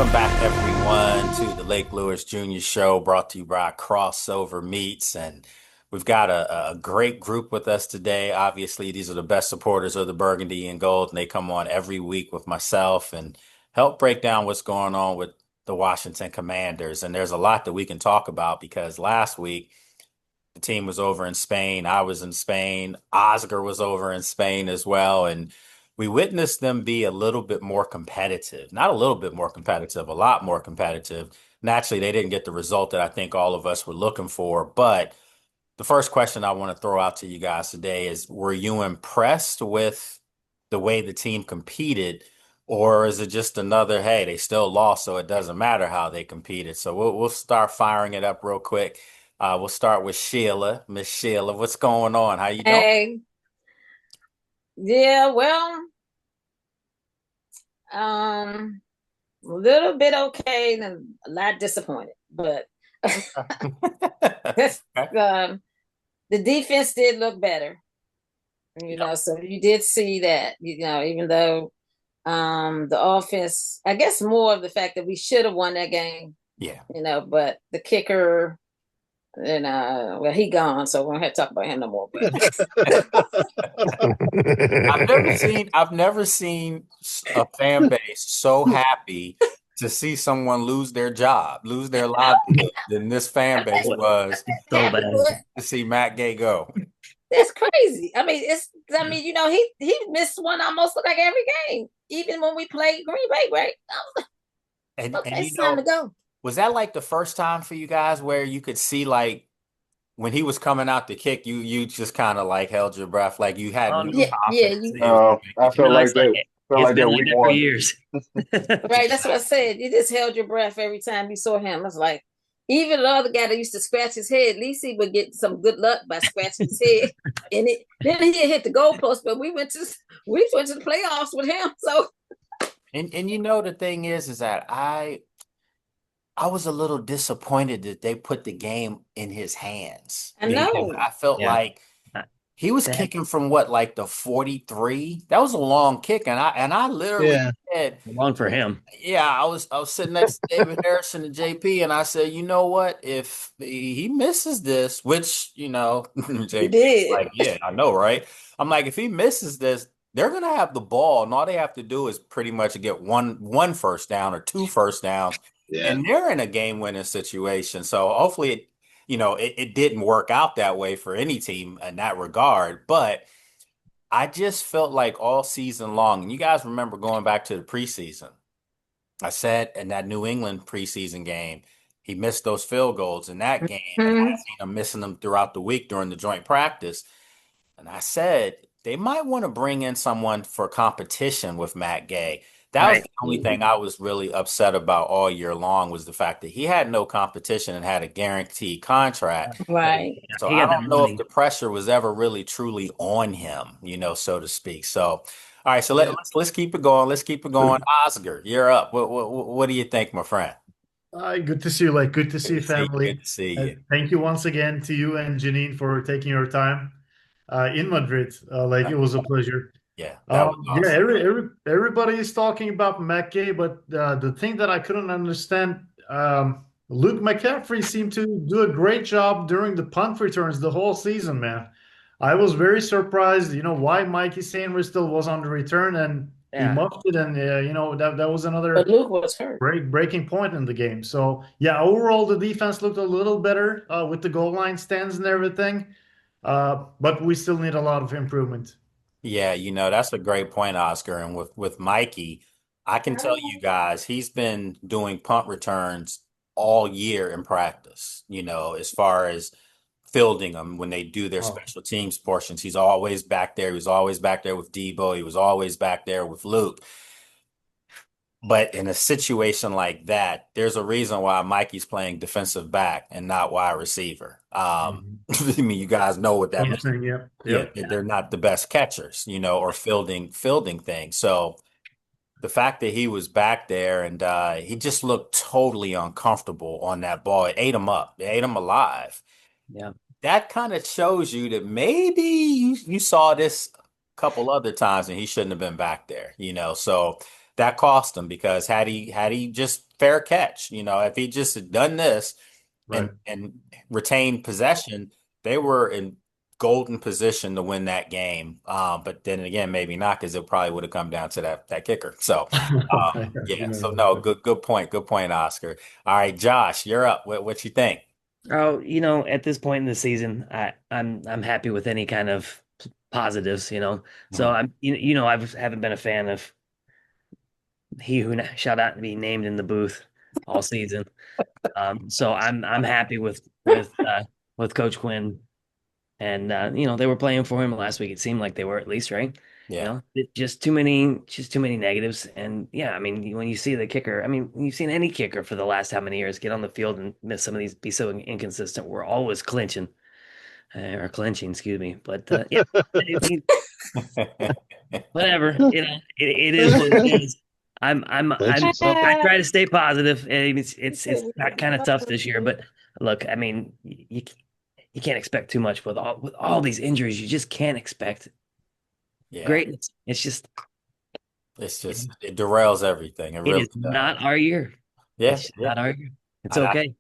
Welcome back, everyone, to the Lake Lewis Jr. Show, brought to you by Crossover Meats. And we've got a great group with us today. Obviously, these are the best supporters of the Burgundy and Gold, and they come on every week with myself and help break down what's going on with the Washington Commanders. And there's a lot that we can talk about because last week, the team was over in Spain. I was in Spain. Oscar was over in Spain as well. And we witnessed them be a little bit more competitive. Not a little bit more competitive, a lot more competitive. Naturally, they didn't get the result that I think all of us were looking for. But the first question I want to throw out to you guys today is, were you impressed with the way the team competed? Or is it just another, hey, they still lost, so it doesn't matter how they competed? So we'll start firing it up real quick. We'll start with Sheila. Miss Sheila, what's going on? How you doing? Hey, yeah, well, a little bit okay and a lot disappointed, but um, the defense did look better, Yep. so you did see that, even though the offense, I guess more of the fact that we should have won that game, Yeah. but the kicker, and well, he gone, so we don't have to talk about him no more. But I've never seen a fan base so happy to see someone lose their job, lose their livelihood than this fan base was So bad. to see Matt Gay go. That's crazy. I mean, he missed one almost like every game, even when we played Green Bay, right? And Okay, it's time to go. was that like the first time for you guys where you could see, like, when he was coming out to kick, you just kind of like held your breath, like you had no Yeah, confidence that he was No, gonna I make it? felt like It's like that. Felt it's like been that like week that for one. years. right. That's what I said. You just held your breath every time you saw him. It's like even the other guy that used to scratch his head, at least he would get some good luck by scratching his head, and then he hit the goalpost. But we went to the playoffs with him, so And the thing is that I was a little disappointed that they put the game in his hands I because know. I felt Yeah. like he was That kicking from what, like the 43? That was a long kick, and I literally Yeah. said, long for him. yeah, I was sitting next to David Harrison and JP, and I said, you know what? If he misses this, which He JP was did. like, yeah, I know, right? I'm like, if he misses this, they're gonna have the ball, and all they have to do is pretty much get one first down or two first downs, Yeah. and they're in a game-winning situation. So hopefully, it didn't work out that way for any team in that regard, but I just felt like all season long, and you guys remember going back to the preseason. I said in that New England preseason game, he missed those field goals in that game, and I Mhm. seen him missing them throughout the week during the joint practice. And I said they might want to bring in someone for competition with Matt Gay. That was Right. the only thing I was really upset about all year long, was the fact that he had no competition and had a guaranteed contract. Right. So He I got that don't know if money. the pressure was ever really truly on him, so to speak. So, all right, so Yeah. let's keep it going. Let's keep it going. Oscar, you're up. What do you think, my friend? Good to see you. Good to see Good you, to see you. family. Good to see you. Thank you once again to you and Janine for taking your time in Madrid. It was a pleasure. Yeah, that was Yeah, awesome. everybody is talking about McKay, but the thing that I couldn't understand, Luke McCaffrey seemed to do a great job during the punt returns the whole season, man. I was very surprised, why Mikey Sanders still was on the return and he Yeah. muffed it, and that was But another Luke was hurt. breaking point in the game. So yeah, overall the defense looked a little better with the goal line stands and everything, but we still need a lot of improvement. Yeah, that's a great point, Oscar. And with Mikey, I can tell you guys, he's been doing punt returns all year in practice, as far as fielding them when they do their Oh, special teams portions. He's always back there. He was always back there with Debo. He was always back there with Luke. But in a situation like that, there's a reason why Mikey's playing defensive back and not wide receiver. mhm. I mean, you guys know what that means. Something, yeah, Yeah, yep. they're not the best catchers, or fielding things. So the fact that he was back there and he just looked totally uncomfortable on that ball, it ate him up. It ate him alive. Yeah. That kind of shows you that maybe you saw this a couple other times and he shouldn't have been back there. So that cost him, because had he just fair catch. If he just had done this Right. and retained possession, they were in golden position to win that game. But then again, maybe not, because it probably would have come down to that kicker. So, You yeah. know, So no, good point. Good point, Oscar. All right, Josh, you're up. What you think? Oh, at this point in the season, I'm happy with any kind of positives. So Mhm. I haven't been a fan of he who shall not be named in the booth all season. So I'm happy with Coach Quinn, and they were playing for him last week. It seemed like they were, at least, right? Yeah. Just too many negatives. And yeah, I mean, when you see the kicker, I mean, when you've seen any kicker for the last how many years get on the field and miss some of these, be so inconsistent, we're always clinching, or clinching, excuse me. But yeah, I mean, whatever, it is what it is. I try to stay positive. And it's kind of tough this year, but look, I mean, you can't expect too much with all these injuries. You just can't expect Yeah. greatness. It's just it derails everything. It It really is does. not our year. Yeah. It's just Yeah. not our year. It's I, okay.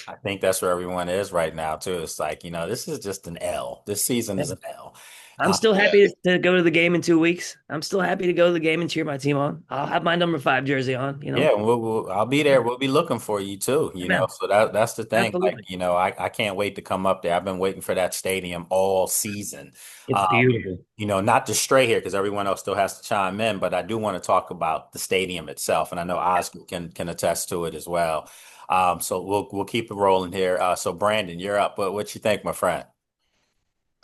I think that's where everyone is right now too. It's like, this is just an L. This season is an L. I'm Uh, still happy to go to the game in 2 weeks. I'm still happy to go to the game and cheer my team on. I'll have my number 5 jersey on. yeah, I'll be there. We'll be looking for you too, Amen. So that's the thing. Like, Absolutely. I can't wait to come up there. I've been waiting for that stadium all season. It's beautiful. Not to stray here because everyone else still has to chime in, but I do want to talk about the stadium itself, and I know Oscar can attest to it as well. So we'll keep it rolling here. So Brandon, you're up. What you think, my friend?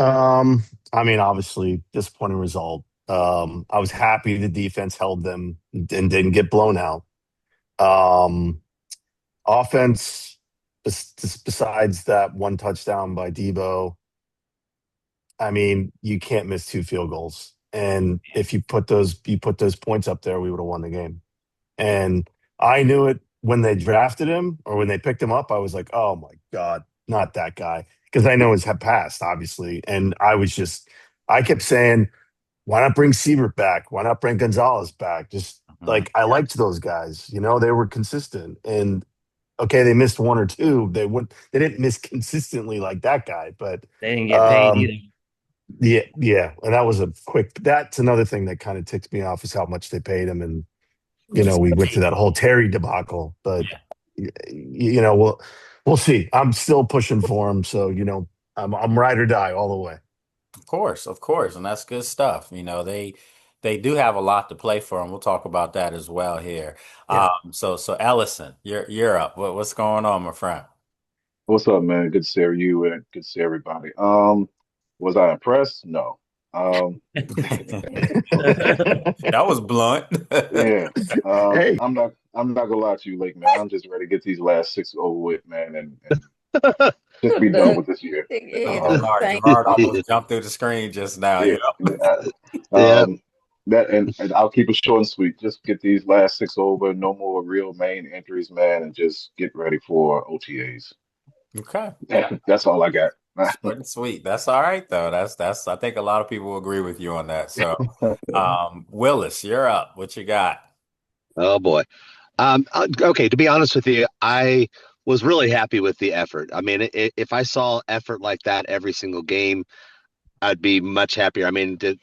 I mean, obviously, disappointing result. I was happy the defense held them and didn't get blown out. Um, Offense, besides that one touchdown by Debo, I mean, you can't miss 2 field goals. And if you put those points up there, we would have won the game. And I knew it when they drafted him or when they picked him up. I was like, oh my God, not that guy. Because I know his had passed, obviously. And I kept saying, why not bring Siebert back? Why not bring Gonzalez back? Just Mhm. like I liked those guys. They were consistent. And okay, they missed one or two. They didn't miss consistently like that guy. But They didn't get paid um, either. yeah, yeah. And that's another thing that kind of ticks me off is how much they paid him. And Just we went through that whole Terry debacle, but yeah. we'll see. I'm still pushing for him, so I'm ride or die all the way. Of course, and that's good stuff. They do have a lot to play for, and we'll talk about that as well here. Yeah. So Ellison, you're up. What's going on, my friend? What's up, man? Good to see you and good to see everybody. Was I impressed? No. That was blunt. Yeah. Hey, I'm not gonna lie to you, Lake, man. I'm just ready to get these last 6 over with, man, and just be done Doug, with this year. stick your head Oh, up. Um, Lord, Thank Gerard almost jumped through the screen just now. yeah. yeah, Um, that and I'll keep it short and sweet. Just get these last 6 over, no more real main injuries, man, and just get ready for OTAs. Okay. That's all I got. Short and sweet. That's all right though. That's I think a lot of people will agree with you on that. So, Willis, you're up. What you got? Oh boy. Okay, to be honest with you, I was really happy with the effort. I mean, if I saw effort like that every single game, I'd be much happier. I mean, the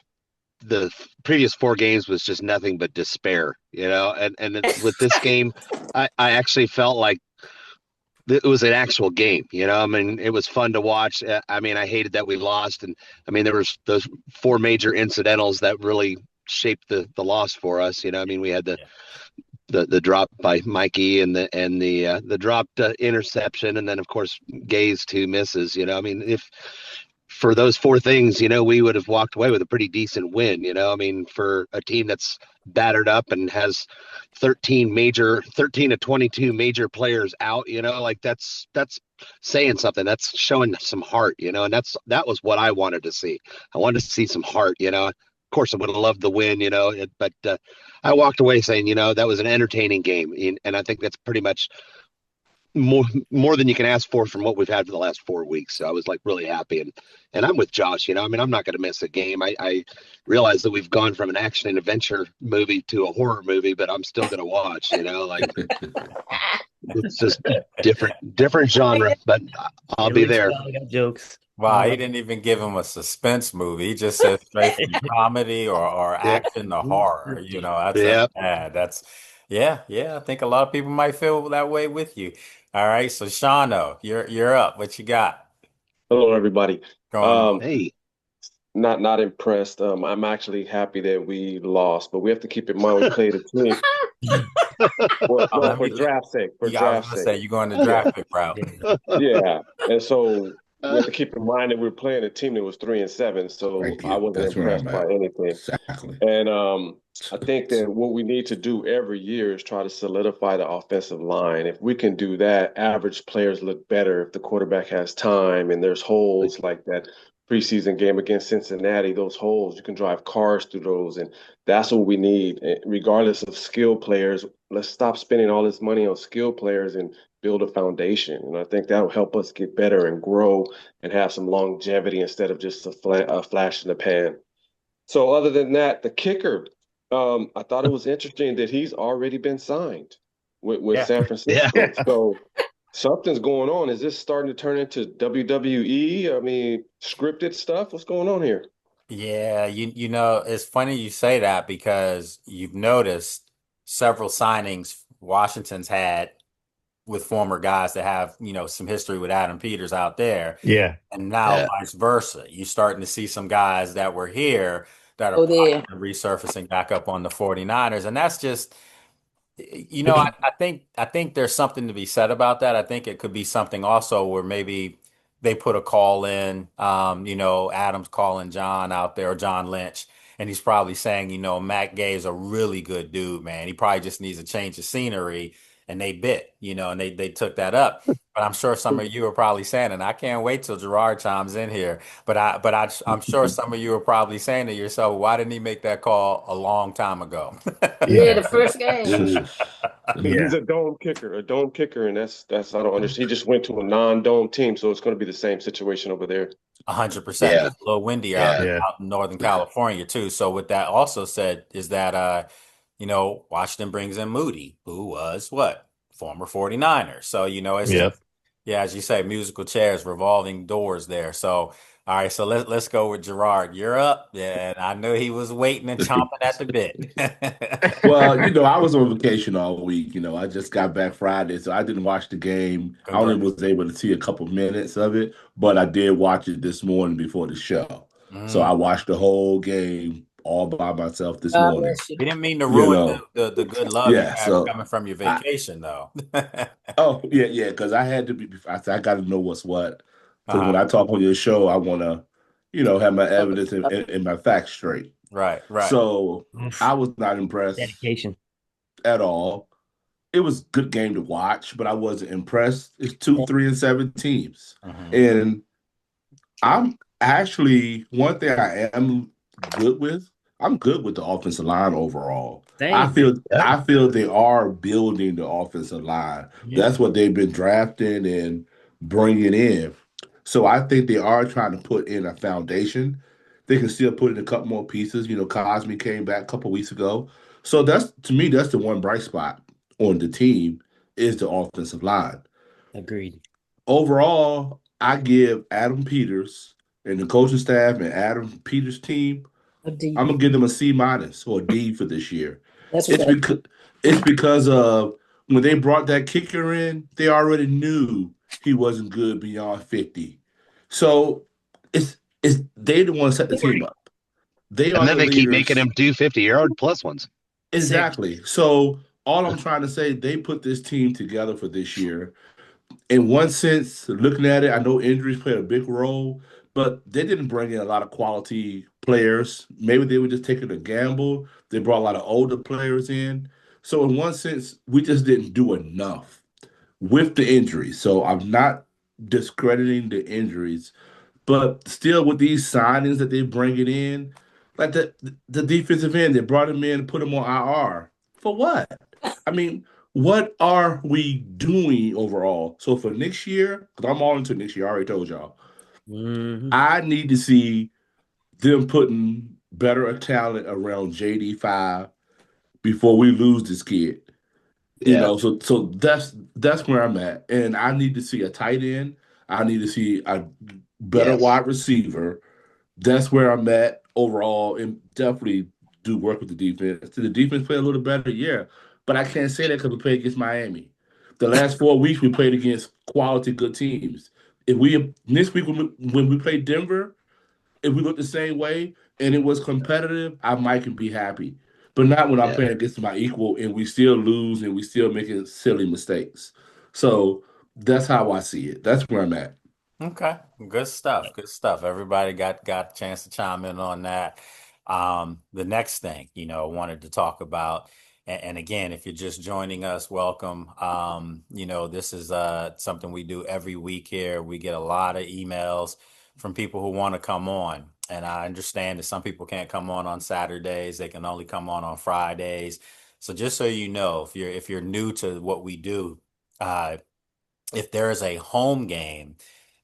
previous 4 games was just nothing but despair, and with this game, I actually felt like it was an actual game. I mean, it was fun to watch. I mean, I hated that we lost, and I mean, there was those 4 major incidentals that really shaped the loss for us. I mean, we had the drop by Mikey and the dropped interception, and then of course Gay's 2 misses. I mean, if for those 4 things, we would have walked away with a pretty decent win. I mean, for a team that's battered up and has 13 to 22 major players out, like that's saying something. That's showing some heart, and that was what I wanted to see. I wanted to see some heart. Of course, I would have loved the win, but I walked away saying, that was an entertaining game, and I think that's pretty much more than you can ask for from what we've had for the last 4 weeks. So I was like really happy, and I'm with Josh. I mean, I'm not going to miss a game. I realize that we've gone from an action and adventure movie to a horror movie, but I'm still going to watch. Like it's just different genre, but I'll be there. I got jokes. Wow, he didn't even give him a suspense movie. He just said straight from comedy or action to horror. That's bad. Yeah. I think a lot of people might feel that way with you. All right, so Shano, you're up. What you got Hello, everybody. going on? Hey, Not impressed. I'm actually happy that we lost, but we have to keep in mind we played a team. For draft sake. For draft sake. Say you're going to draft pick route. Yeah, and so we have to keep in mind that we're playing a team that was 3-7, so I wasn't impressed by anything. Exactly. And I think that what we need to do every year is try to solidify the offensive line. If we can do that, average players look better if the quarterback has time and there's holes like that preseason game against Cincinnati. Those holes, you can drive cars through those, and that's what we need. Regardless of skill players, let's stop spending all this money on skill players and build a foundation. And I think that'll help us get better and grow and have some longevity instead of just a flash in the pan. So other than that, the kicker, I thought it was interesting that he's already been signed with San Francisco. Yeah. So something's going on. Is this starting to turn into WWE? I mean, scripted stuff? What's going on here? Yeah, it's funny you say that because you've noticed several signings Washington's had with former guys that have, some history with Adam Peters out there. Yeah. And now vice versa. You're starting to see some guys that were here that are resurfacing back up on the 49ers. And that's just, I think there's something to be said about that. I think it could be something also where maybe they put a call in, Adams calling John out there, or John Lynch, and he's probably saying, Matt Gay is a really good dude, man. He probably just needs a change of scenery. And they bit, and they took that up. But I'm sure some of you are probably saying, and I can't wait till Gerard chimes in here. But I'm sure some of you are probably saying to yourself, why didn't he make that call a long time ago? Yeah, the first game. He's a dome kicker, and that's I don't understand. He just went to a non-dome team, so it's going to be the same situation over there. 100%. It's a little windy out in Northern California too. So with that also said is that Washington brings in Moody, who was former 49er. So, it's as you say, musical chairs, revolving doors there. So, all right, so let's go with Gerard. You're up. Yeah, and I knew he was waiting and chomping at the bit. Well, I was on vacation all week. I just got back Friday, so I didn't watch the game. I only was able to see a couple minutes of it, but I did watch it this morning before the show. So I watched the whole game all by myself this morning. We didn't mean to ruin the good love you had coming from your vacation, though. Because I had to be. I got to know what's what. Because when I talk on your show, I want to, have my evidence and my facts straight. Right. So I was not impressed. Dedication. At all. It was a good game to watch, but I wasn't impressed. It's 2-3-7 teams. And I'm actually, one thing I am good with, I'm good with the offensive line overall. I feel they are building the offensive line. That's what they've been drafting and bringing in. So I think they are trying to put in a foundation. They can still put in a couple more pieces. Cosme came back a couple weeks ago. So that's the one bright spot on the team is the offensive line. Agreed. Overall, I give Adam Peters and the coaching staff and Adam Peters' team, I'm gonna give them a C- or a D for this year. It's because of when they brought that kicker in, they already knew he wasn't good beyond 50. So it's they the ones set the team up. And then they keep making him do 50-yard plus ones. Exactly. So all I'm trying to say, they put this team together for this year. In one sense, looking at it, I know injuries play a big role, but they didn't bring in a lot of quality players. Maybe they were just taking a gamble. They brought a lot of older players in. So in one sense, we just didn't do enough with the injuries. So I'm not discrediting the injuries, but still with these signings that they bring it in, like the defensive end, they brought him in and put him on IR. For what? I mean, what are we doing overall? So for next year, because I'm all into next year, I already told y'all, I need to see them putting better talent around JD5 before we lose this kid. Yeah. So that's where I'm at. And I need to see a tight end. I need to see a better Yes. wide receiver. That's where I'm at overall, and definitely do work with the defense. Did the defense play a little better? Yeah. But I can't say that because we played against Miami. The last 4 weeks we played against quality good teams. If we this week when we played Denver, if we look the same way and it was competitive, I might can be happy. But not when I'm Yeah. playing against my equal and we still lose and we still making silly mistakes. So that's how I see it. That's where I'm at. Okay, good stuff. Good stuff. Everybody got a chance to chime in on that. The next thing, wanted to talk about, and again, if you're just joining us, welcome. This is something we do every week here. We get a lot of emails from people who want to come on, and I understand that some people can't come on Saturdays. They can only come on Fridays. So just so you know, if you're new to what we do, if there is a home game,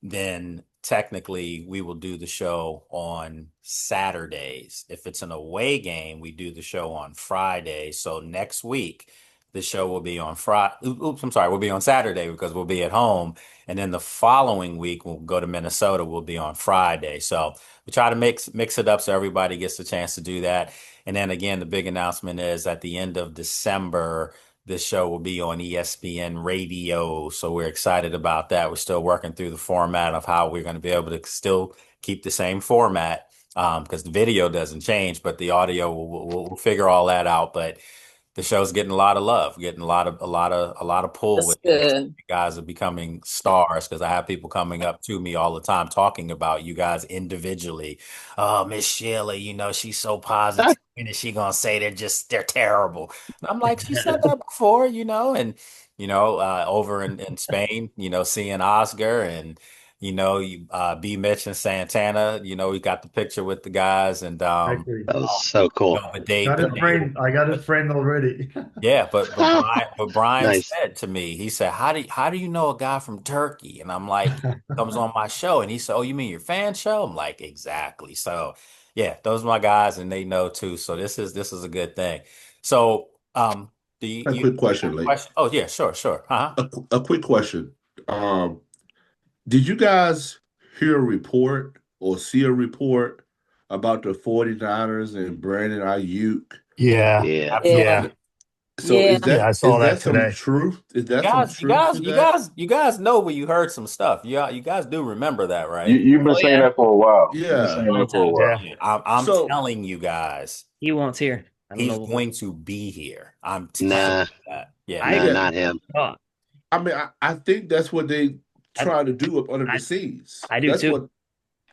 then technically we will do the show on Saturdays. If it's an away game, we do the show on Friday. So next week, the show will be on Friday. Oops, I'm sorry, we'll be on Saturday because we'll be at home. And then the following week, we'll go to Minnesota, we'll be on Friday. So we try to mix it up so everybody gets a chance to do that. And then again, the big announcement is at the end of December, this show will be on ESPN Radio, so we're excited about that. We're still working through the format of how we're going to be able to still keep the same format because the video doesn't change, but the audio we'll figure all that out. But the show's getting a lot of love, getting a lot of pull That's with it. good. You guys are becoming stars because I have people coming up to me all the time talking about you guys individually. Oh, Miss Sheila, she's so positive. And is she gonna say they're terrible? And I'm like, she said that before, and over in Spain, seeing Oscar and B Mitch and Santana, we got the picture with the guys and Actually, That was so cool. but got it framed. I got it framed already. yeah, but Brian Nice. said to me, he said, how do you know a guy from Turkey? And I'm like, he comes on my show, and he said, oh, you mean your fan show? I'm like, exactly. So yeah, those are my guys, and they know too. So this is a good thing. So do A you quick have question, a Lee. question? Oh yeah, sure. Uh-huh. A quick question. Um, did you guys hear a report or see a report about the 49ers and Brandon Ayuk? Yeah. Yeah. Yeah. So Yeah. Yeah, I saw that some today. truth? Is You that some guys, you truth guys, to you that? guys, you guys know where you heard some stuff. You guys do remember that, right? You've been Oh saying yeah, that for a while. You've been Yeah. saying long that for a time. while. Yeah. I'm So telling you guys, He wants here. I don't he's know. going to be here. I'm telling Nah, you that. Yeah. I nah, yeah, not him. oh, I mean, I think that's what they I, try to do up under the I, scenes. I do That's too. what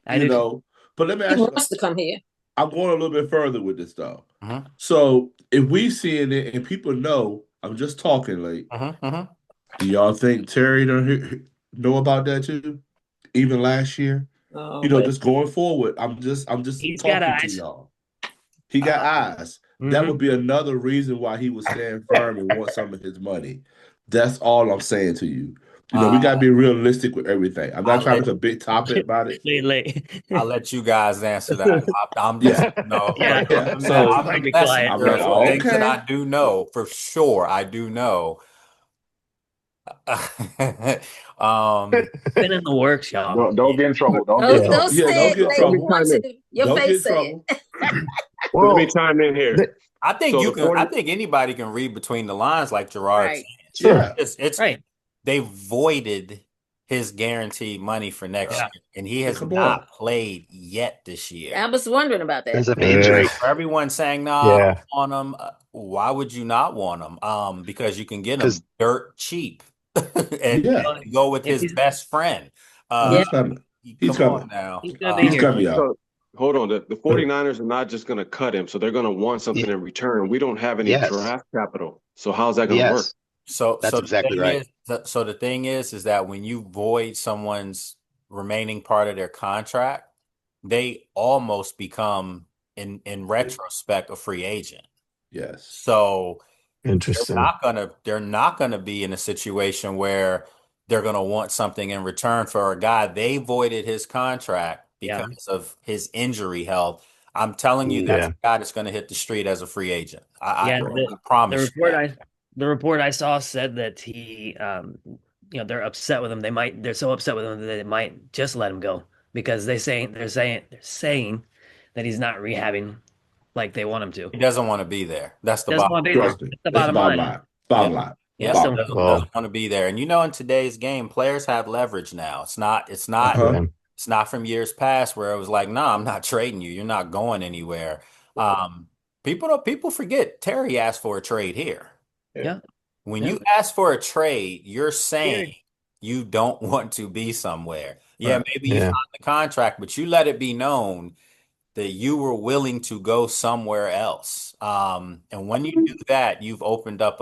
I do too. But let me He ask you. wants to come here. I'm going a little bit further with this though. Mm-hmm. So if we seeing it and people know, I'm just talking like, Mm-hmm. Mm-hmm. do y'all think Terry don't know about that too? Even last year, Oh, well. just going forward. I'm just He's got talking to eyes. y'all. He got eyes. That would be another reason why he would stand firm and want some of his money. That's all I'm saying to you. We got to be realistic with everything. I'm not I'll trying let to make a big topic about it. I'll let you guys answer that. I'm just, Yeah. Yeah. Yeah. I'm, So I'm I'll a be quiet. I'm messenger like, of some things that okay. I do know for sure. I do know. Been in the works, y'all. Don't get in trouble. Don't get in Don't, Yeah. don't trouble. Yeah, say don't it get in like Let me you trouble. want chime in. to. Your Don't get in face say trouble. it. Let me Well, chime in here. th- I think So you the can. 40, I think anybody can read between the lines, like Gerard Right. said. sure. Yeah. It's Right. they voided his guaranteed money for next Yeah. year, and he has Come on. not played yet this year. I was wondering about that. There's a And injury. for everyone saying, "No, I Yeah. don't want him." Why would you not want him? Because you can get him Because dirt cheap and Yeah. go with If his best friend. Oh, Yeah. he's coming. He's Come on coming. now. he's gonna be He's here. coming, y'all. so hold on. The 49ers are not just going to cut him, so they're going to want something in return. We don't have any yes, draft capital. So how's that going to work? yes, So, that's so the exactly thing right. is that when you void someone's remaining part of their contract, they almost become, in retrospect, a free agent. Yes. So Interesting. They're not gonna be in a situation where they're gonna want something in return for a guy. They voided his contract Yeah. because of his injury health. I'm telling you, that's Yeah. a guy that's gonna hit the street as a free agent. I Yeah, promise you that. the report I saw said that he they're upset with him. They're so upset with him that they might just let him go because they're saying that he's not rehabbing like they want him to. He doesn't want to be there. That's the Doesn't bottom want to be there. Trust me. That's the It's bottom bottom line. line. Bottom Yeah. line. Yeah, Bottom doesn't, line. Well, doesn't want to be there. And in today's game, players have leverage now. It's not Uh-huh. it's not from years past where it was like, no, I'm not trading you. You're not going anywhere. Um, people forget Terry asked for a trade here. Yeah. When Yeah. you ask for a trade, you're saying Weird. you don't want to be somewhere. Yeah, Right. maybe you yeah. signed the contract, but you let it be known that you were willing to go somewhere else. And when you do that, you've opened up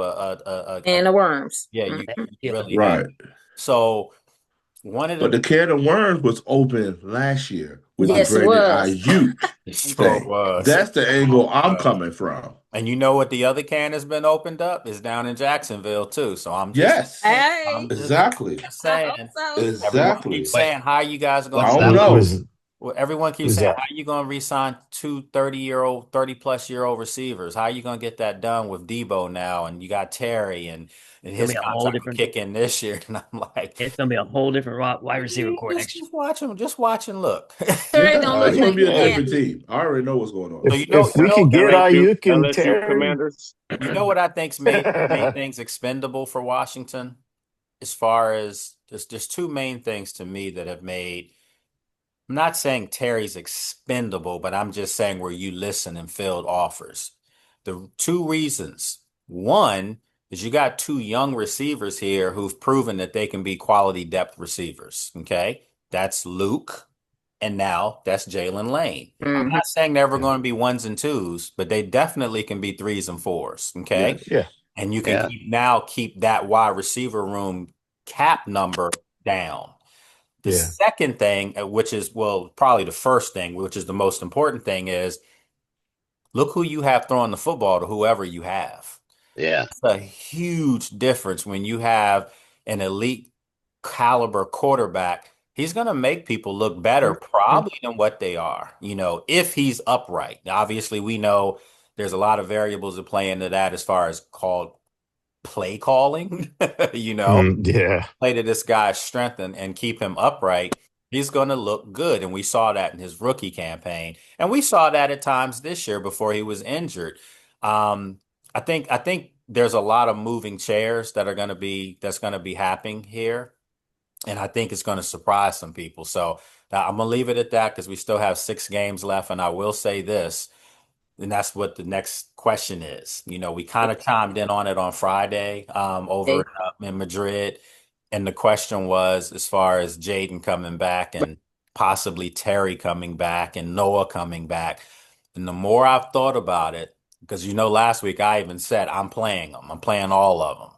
And the worms. yeah, you Yeah. really have. Right. So one of But the the can of worms was open last year with Yes, the it Brandon was. Ayuk it sure thing. was. That's the angle I'm coming from. And you know what the other can has been opened up is down in Jacksonville too. So Yes. Hey, Exactly. just I hope saying. so. Everyone Exactly. keeps saying, how you guys What's going I to don't that? know. well, everyone keeps Who's saying, that? how you going to re-sign two 30-plus-year-old receivers? How you going to get that done with Debo now? And you got Terry and It's gonna his be a whole contract will different. kick in this year. And I'm like, It's gonna be a whole different wide receiver core next year. just watch and look. Terry Yeah, don't it's look gonna like be a he different happy. team. I already know what's going on. So If we could get Ayuk and LSU Terry, Commanders. you know what I think's made things expendable for Washington? As far as there's two main things to me that have made. I'm not saying Terry's expendable, but I'm just saying where you listen and field offers. The two reasons. One is you got two young receivers here who've proven that they can be quality depth receivers. Okay. That's Luke, and now that's Jalen Lane. I'm Mhm. not saying they're ever Yeah. going to be ones and twos, but they definitely can be threes and fours. Okay. Yes. yeah, And you can Yeah. keep that wide receiver room cap number down. The yeah, second thing, which is, well, probably the first thing, which is the most important thing, is look who you have throwing the football to whoever you have. Yeah. It's a huge difference when you have an elite caliber quarterback. He's going to make people look better probably than what they are, if he's upright. Now, obviously, we know there's a lot of variables that play into that as far as called play calling, yeah, play to this guy's strength and keep him upright, he's going to look good. And we saw that in his rookie campaign. And we saw that at times this year before he was injured. Um, I think there's a lot of moving chairs that's going to be happening here. And I think it's going to surprise some people. So I'm going to leave it at that because we still have 6 games left. And I will say this. And that's what the next question is. We kind of chimed in on it on Friday over in Madrid. And the question was as far as Jayden coming back and possibly Terry coming back and Noah coming back. And the more I've thought about it, because last week I even said I'm playing them. I'm playing all of them.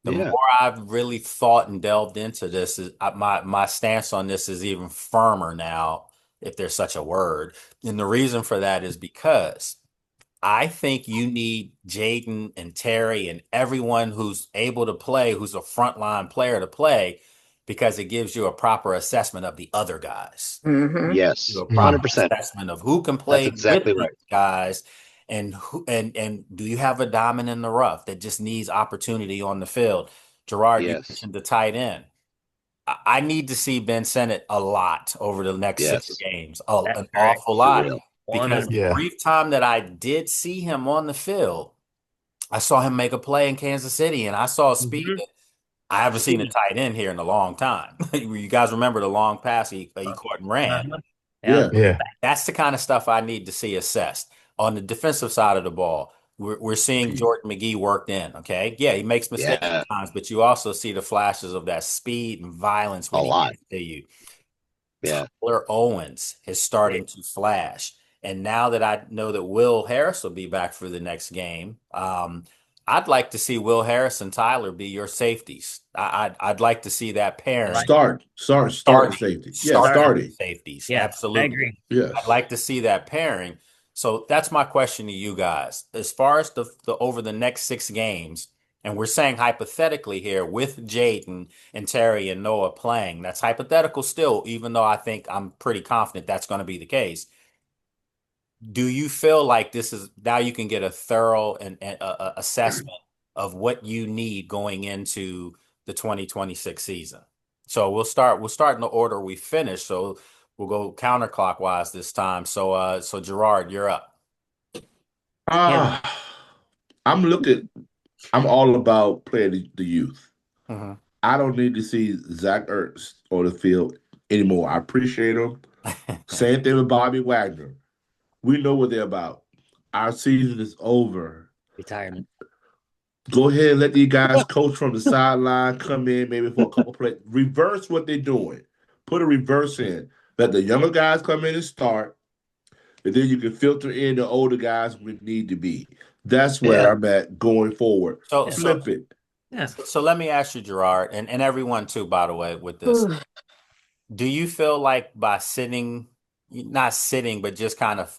The Yeah. more I've really thought and delved into this, my stance on this is even firmer now, if there's such a word. And the reason for that is because I think you need Jayden and Terry and everyone who's able to play, who's a frontline player to play, because it gives you a proper assessment of the other guys. Mhm. Yes. A proper 100%. assessment of who can That's play exactly with right. these guys and do you have a diamond in the rough that just needs opportunity on the field? Gerard, you Yes. mentioned the tight end. I need to see Ben Sinnott a lot over the next 6 Yes. games, That's an correct. awful For lot. real. Because the 100%. brief time that I did see him on the field, I saw him make a play in Kansas City, and I saw speed Mhm. that I haven't seen a tight end here in a long time. You guys remember the long pass he caught and ran? Uh-huh. Yeah. Yeah. yeah, That's the kind of stuff I need to see assessed. On the defensive side of the ball, we're seeing Jordan McGee worked in. Okay, yeah, he makes mistakes Yeah. at times, but you also see the flashes of that speed and violence A when he lot. gets to you. Yeah. Tyler Owens is starting to flash. And now that I know that Will Harris will be back for the next game, I'd like to see Will Harris and Tyler be your safeties. I'd like to see that pairing. Starting Starting safety. Yeah, starting. safeties. Yeah, I Absolutely. agree. Yes. I'd like to see that pairing. So that's my question to you guys. As far as the over the next 6 games, and we're saying hypothetically here with Jayden and Terry and Noah playing, that's hypothetical still, even though I think I'm pretty confident that's going to be the case. Do you feel like this is now you can get a thorough and assessment of what you need going into the 2026 season? So we'll start in the order we finished. So we'll go counterclockwise this time. So Gerard, you're up. I'm all about playing the youth. Mm-hmm. I don't need to see Zach Ertz on the field anymore. I appreciate him. Same thing with Bobby Wagner. We know what they're about. Our season is over. Retirement. Go ahead and let these guys coach from the sideline, come in maybe for a couple plays. Reverse what they're doing. Put a reverse in. Let the younger guys come in and start, and then you can filter in the older guys we need to be. That's where I'm at going forward. So Flip it. Yeah. So let me ask you, Gerard, and everyone too, by the way, with this. Do you feel like by not sitting, but just kind of,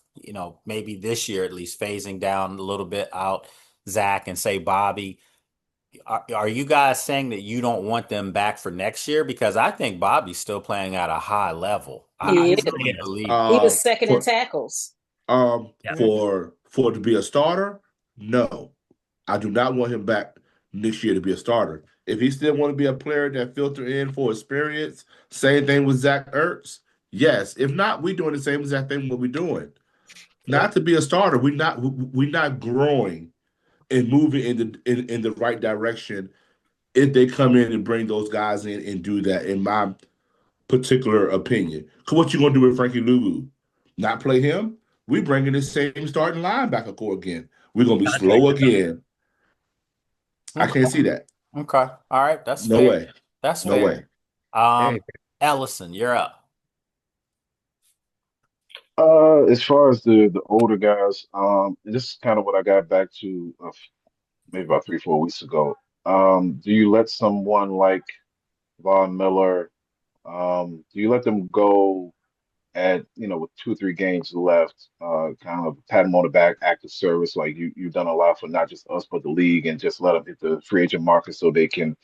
maybe this year at least phasing down a little bit out Zach and say Bobby, are you guys saying that you don't want them back for next year? Because I think Bobby's still playing at a high level. I really believe he was second in tackles. For to be a starter, no. I do not want him back next year to be a starter. If he still want to be a player that filter in for experience, same thing with Zach Ertz. Yes. If not, we're doing the same exact thing what we're doing. Not to be a starter. We're not growing and moving in the right direction if they come in and bring those guys in and do that, in my particular opinion. Because what you going to do with Frankie Louvu? Not play him? We bringing the same starting linebacker core again. We're going to be slow again. I can't see that. Okay. All right. That's no fair. way. That's no fair. way. Ellison, you're up. As far as the older guys, this is kind of what I got back to maybe about 3-4 weeks ago. Do you let someone like Von Miller, do you let them go at, with 2 or 3 games left, kind of pat them on the back, active service, like you've done a lot for not just us but the league, and just let them hit the free agent market so they can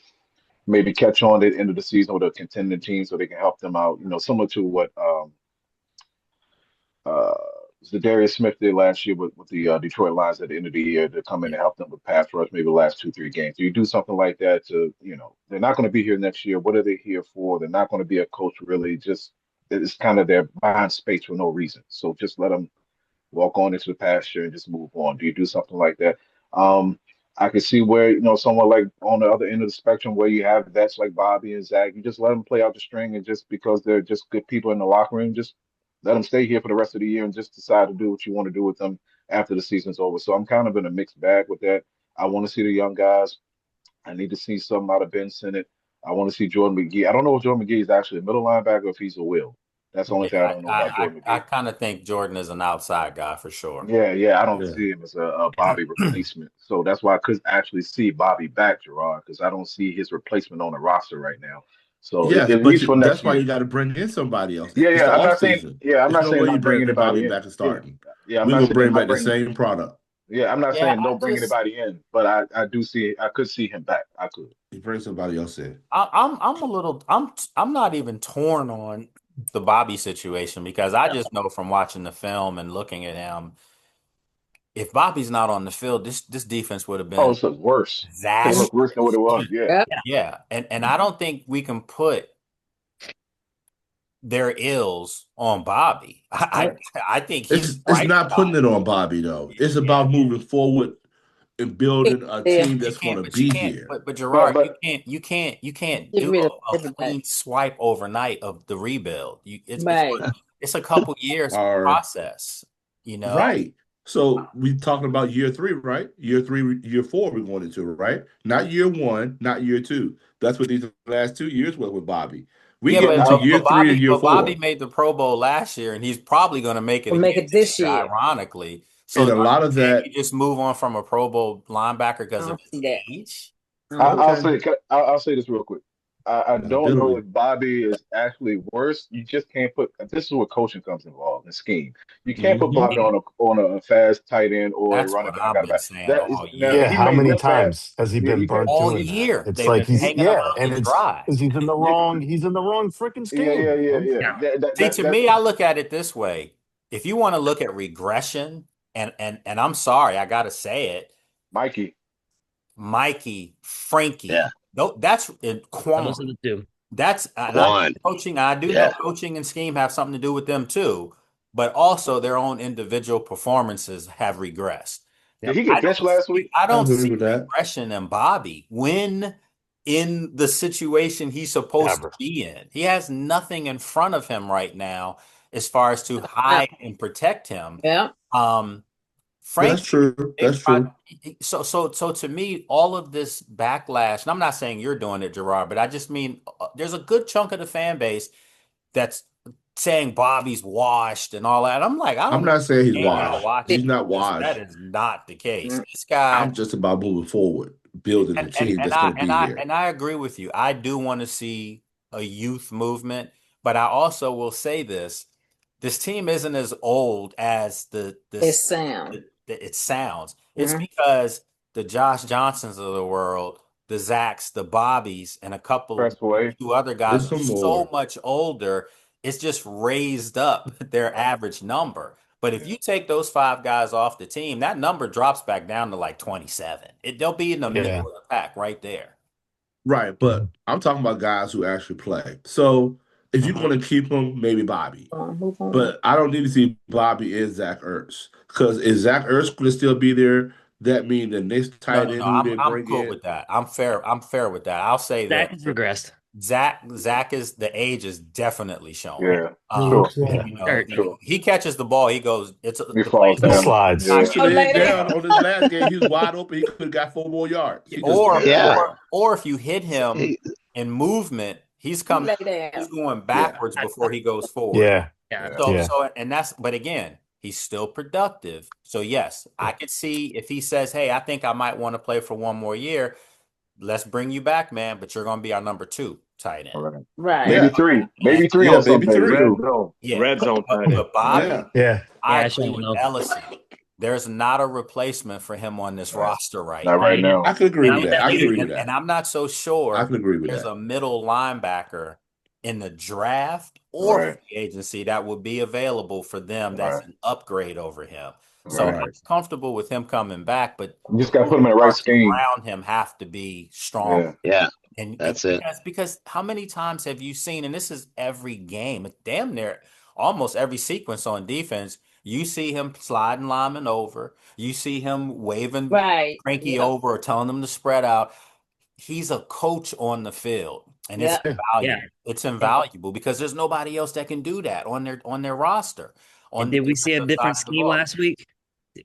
maybe catch on at the end of the season with a contending team, so they can help them out, similar to what Darius Smith did last year with the Detroit Lions at the end of the year, to come in and help them with pass rush, maybe the last 2-3 games. Do you do something like that to, they're not going to be here next year. What are they here for? They're not going to be a coach really. Just, it's kind of their buying space for no reason. So just let them walk on into the pasture and just move on. Do you do something like that? I could see where, someone like on the other end of the spectrum where you have vets like Bobby and Zach, you just let them play out the string, and just because they're just good people in the locker room, just let them stay here for the rest of the year and just decide to do what you want to do with them after the season's over. So I'm kind of in a mixed bag with that. I want to see the young guys. I need to see something out of Ben Sinnott. I want to see Jordan McGee. I don't know if Jordan McGee is actually a middle linebacker or if he's a will. That's the only thing I don't know about Jordan McGee. I kind of think Jordan is an outside guy for sure. Yeah. I don't see him as a Bobby replacement. So that's why I could actually see Bobby back, Gerard, because I don't see his replacement on the roster right now. So yeah, at least for next that's why year. you got to bring in somebody else. Yeah. I'm not saying. Yeah, I'm not saying you not bring anybody anybody back and starting. Yeah, we're gonna bring back the same product. Yeah, I'm not saying don't bring anybody in, but I do see I could see him back. I could. You bring somebody else in. I'm not even torn on the Bobby situation, because I just know from watching the film and looking at him, if Bobby's not on the field, this defense would have been it's worse. It looked worse than what it was. Yeah. And I don't think we can put their ills on Bobby. I think it's not putting it on Bobby though. It's about moving forward and building a team that's going to be here. But Gerard, you can't do a clean swipe overnight of the rebuild. It's a couple years process, Right. So we're talking about year 3, right? Year 3, year 4 we're going into, right? Not year 1, not year 2. That's what these last 2 years were with Bobby. We get into year 3 and year 4. Bobby made the Pro Bowl last year, and he's probably going to make it this year. Ironically. So and a lot of that, you just move on from a Pro Bowl linebacker because of his age. I'll say this real quick. I don't know ability. if Bobby is actually worse. You just can't put. This is where coaching comes involved in scheme. You can't put Hmm. Bobby on a fast tight end or a That's running what back I've out of been back. saying That is all now Yeah, year. he how may many look bad. times has he Yeah, been you can't. burnt All doing that? year It's they've like been he's hanging him yeah, out and to it's dry. because he's in the wrong freaking Yeah, scheme, yeah, yeah, man. yeah. Yeah. See, to me, I look at it this way. If you want to look at regression, and I'm sorry, I gotta say it, Mikey. Mikey, Yeah. Frankie, that's in Quan. Those are the two. That's and I know Quan. coaching. I do know Yeah. coaching and scheme have something to do with them too, but also their own individual performances have regressed. Did Yep. he get benched last week? I I don't agree see with that. regression in Bobby when in the situation he's supposed to Never. be in. He has nothing in front of him right now as far as to hide and protect him. Yeah. Frank, That's true. they've That's tried. true. So to me, all of this backlash, and I'm not saying you're doing it, Gerard, but I just mean there's a good chunk of the fan base that's saying Bobby's washed and all that. I'm like, I I'm don't not saying he's know y'all washed. watching He's not this. That washed. is not the case. Mm. This guy, I'm just about moving forward, building the team and that's I going to and be I here. and I agree with you. I do want to see a youth movement, but I also will say this: this team isn't as old as It sound. it sounds. It's Mhm. because the Josh Johnsons of the world, the Zachs, the Bobbies, and a couple, Pressway. two other guys There's are some so more. much older. It's just raised up their average number. But if you take those five guys off the team, that number drops back down to like 27. They'll be in the middle Yeah. of the pack right there. Right, but I'm talking about guys who actually play. So if you're Mhm. going to keep him, maybe Bobby. Move on. But I don't need to see Bobby and Zach Ertz. Because if Zach Ertz going to still be there, that means the next No, tight no, end no. who they I'm bring cool in. with that. I'm fair. I'm fair with that. I'll say Zach that has regressed. Zach is the age is definitely showing. Yeah, Mhm. sure, Yeah. You know, Hurt. sure. he catches the ball, he goes. It's He the falls plays He are down. slides. He Yeah. should have hit later. down on his last game. He was wide open. He could have got 4 more yards. He just or didn't. Yeah. or if you hit him Hey, in movement, he's You coming. lay He's down. going Yeah. backwards before he goes forward. Yeah. Yeah. So Yeah. so and that's but again, he's still productive. So yes, I could see if he says, "Hey, I think I might want to play for one more year. Let's bring you back, man, but you're going to be our number 2 tight end." All right. Right. Maybe Yeah. three. And Maybe three Yeah, on some maybe days three. Red too. zone, yeah, red zone tight end. Bobby, Yeah. Yeah. I Yeah, I agree shouldn't with know. Ellison. There's not a replacement for him on this Right. roster right Not now. right Yeah. now. I could agree And, Not with with that. that I can leader. agree with and that. I'm not so I sure can agree with there's that. a middle linebacker in the draft or Right. free agency that would be available for them that's Right. an upgrade over him. So Right. I'm comfortable with him coming back, but You just got to all put him the in the right parts scheme. around him have to be strong. Yeah. yeah, And that's it. because how many times have you seen, and this is every game, it's damn near almost every sequence on defense, you see him sliding linemen over, you see him waving Right. Frankie Yep. over or telling them to spread out. He's a coach on the field, and it's Yep. Yeah. invaluable. Yeah. It's invaluable because there's nobody else that can do that on their roster on And the did we see a defensive different side of the scheme ball. last week?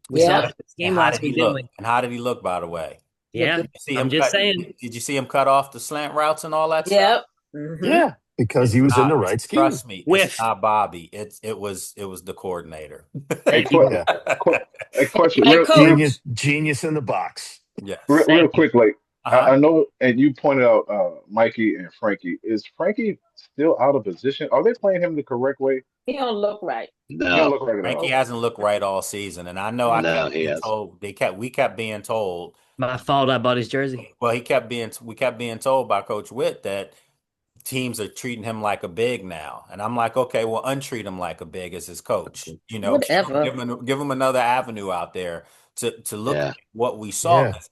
We saw a Yep. different And scheme how last did he week, didn't look? we? And how did he look, by the way? Yeah. Did you see I'm him just cut? saying. Did you see him cut off the slant routes and all that stuff? Yep. Mhm. Yeah. Because he It's was in the not. right scheme. Trust me, Whiff. it's not Bobby. It was the coordinator. Hey, Thank you. Yeah. a question, Hey, real, coach. Genius in the box. Yes. real Thank you. quick. Like Uh-huh. I know, and you pointed out Mikey and Frankie. Is Frankie still out of position? Are they playing him the correct way? He don't look right. He don't No, look right at Frankie all. hasn't looked right all season, and I know I no, kept he being has. told. We kept being told. My fault. I bought his jersey. Well, we kept being told by Coach Witt that teams are treating him like a big now, and I'm like, okay, well, untreat him like a big as his coach. You know, Whatever. give him another avenue out there to look Yeah. at what we saw. Yeah. 'Cause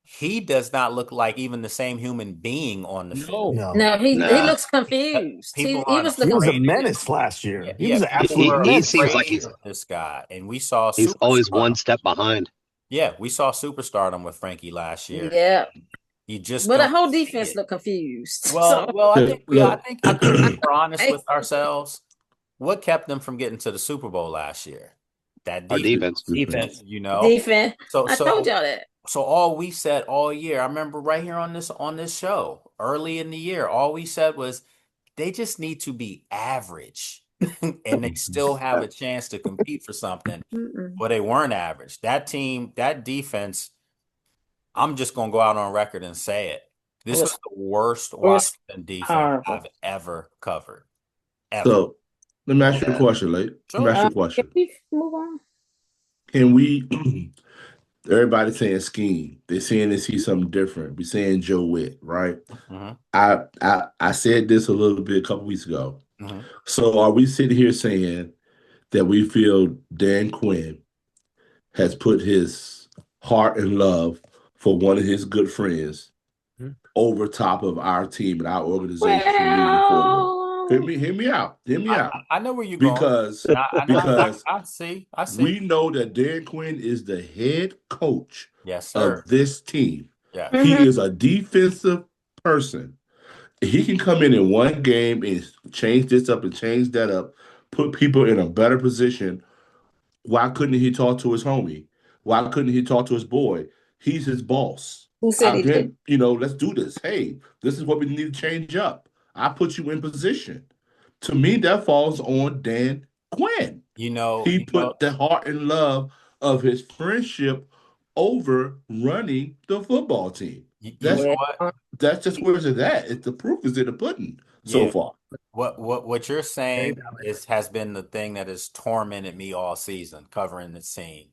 he does not look like even the same human being on the field. No. No. No, he No. looks confused. People He aren't was He looking was a afraid of him. menace last year. Yeah, He was an people absolute were He menace. seems like afraid he's of this guy, and we saw always one superstardom. step behind. Yeah, we saw superstardom with Frankie last year. Yeah. You just But the don't whole see defense it. looked confused. Well, So well, I think Look, I think we're honest Hey. with ourselves. What kept them from getting to the Super Bowl last year? That Our defense, defense. Defense. you know. defense. So I told y'all that. so all we said all year, I remember right here on this show, early in the year, all we said was they just need to be average and they still have a chance to compete for something. Mm-mm. But they weren't average. That team, that defense, I'm just gonna go out on record and say it. This was the worst Worst Washington defense horrible. I've ever covered. Ever. So let me ask you a question, Late. Let me ask you a Can question. we move on? Can we everybody's saying scheme. They're saying they see something different. We're saying Joe Witt, right? Mm-hmm. I said this a little bit a couple weeks ago. Mm-hmm. So are we sitting here saying that we feel Dan Quinn has put his heart and love for one of his good friends over top of our team and our organization moving forward? Hear me out. Hear me out. I know where you're Because I see. we know that Dan Quinn is the head coach Yes, sir. of this team. Yeah. He is a defensive person. He can come in one game and change this up and change that up, put people in a better position. Why couldn't he talk to his homie? Why couldn't he talk to his boy? He's his boss. Who said he did? Let's do this. Hey, this is what we need to change up. I put you in position. To me, that falls on Dan Quinn. He put the heart and love of his friendship over running the football team. That's just where it's at. The proof is in the pudding so far. What you're saying has been the thing that has tormented me all season, covering the team.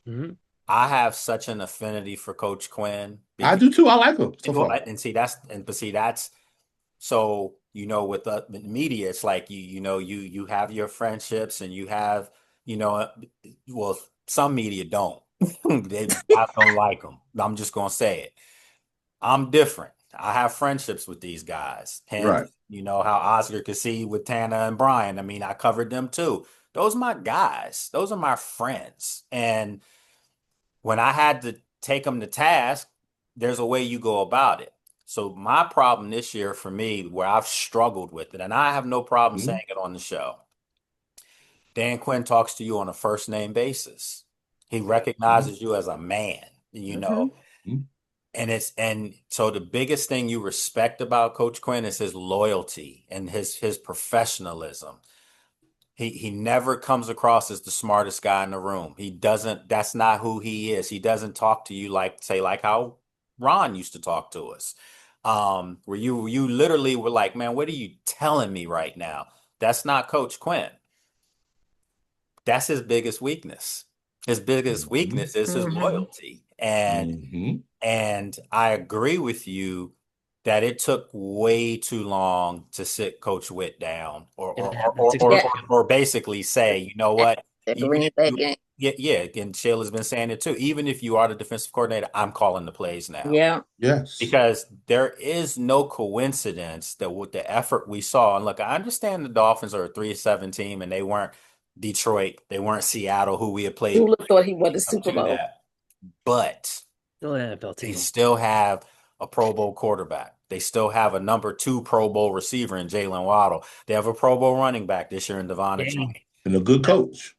Mm-hmm. I have such an affinity for Coach Quinn. I do too. I like him so far. That's so with the media, it's like you have your friendships and you have some media don't. I don't like them. I'm just gonna say it. I'm different. I have friendships with these guys. And right. How Oscar could see with Tana and Brian. I mean, I covered them too. Those are my guys. Those are my friends. And when I had to take them to task, there's a way you go about it. So my problem this year for me, where I've struggled with it, and I have no problem saying it on the show, Dan Quinn talks to you on a first name basis. He recognizes you as a man, And so the biggest thing you respect about Coach Quinn is his loyalty and his professionalism. He never comes across as the smartest guy in the room. That's not who he is. He doesn't talk to you like how Ron used to talk to us. Where you literally were like, man, what are you telling me right now? That's not Coach Quinn. That's his biggest weakness. His biggest weakness is his loyalty. And I agree with you that it took way too long to sit Coach Witt down or basically say, you know what? Yeah, and Sheila's been saying it too. Even if you are the defensive coordinator, I'm calling the plays now. Yeah. Yes. Because there is no coincidence that with the effort we saw, and look, I understand the Dolphins are a 3-7 team and they weren't Detroit, they weren't Seattle, who we had played. Who thought he was the Super Bowl? But they still have a Pro Bowl quarterback. They still have a number 2 Pro Bowl receiver in Jaylen Waddle. They have a Pro Bowl running back this year in Devonta Jones. And a good coach.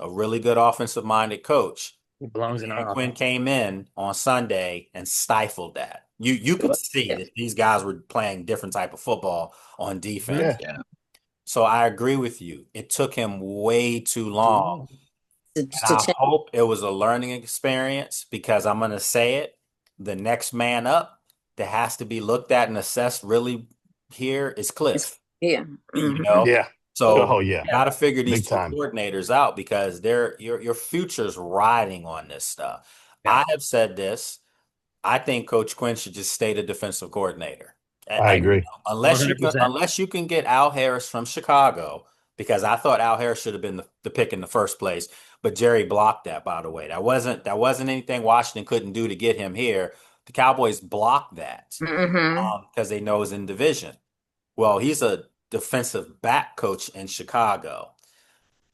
A really good offensive-minded coach. He belongs in our Quinn came in on Sunday and stifled that. You could see that these guys were playing different type of football on defense. Yeah. So I agree with you. It took him way too long. I hope it was a learning experience because I'm going to say it. The next man up that has to be looked at and assessed really here is Cliff. Yeah. Yeah. So you got to figure these two coordinators out because your future's riding on this stuff. Yeah. I have said this. I think Coach Quinn should just stay the defensive coordinator. I agree. Unless you can get Al Harris from Chicago, because I thought Al Harris should have been the pick in the first place. But Jerry blocked that, by the way. That wasn't anything Washington couldn't do to get him here. The Cowboys blocked that because they know he's in division. Well, he's a defensive back coach in Chicago.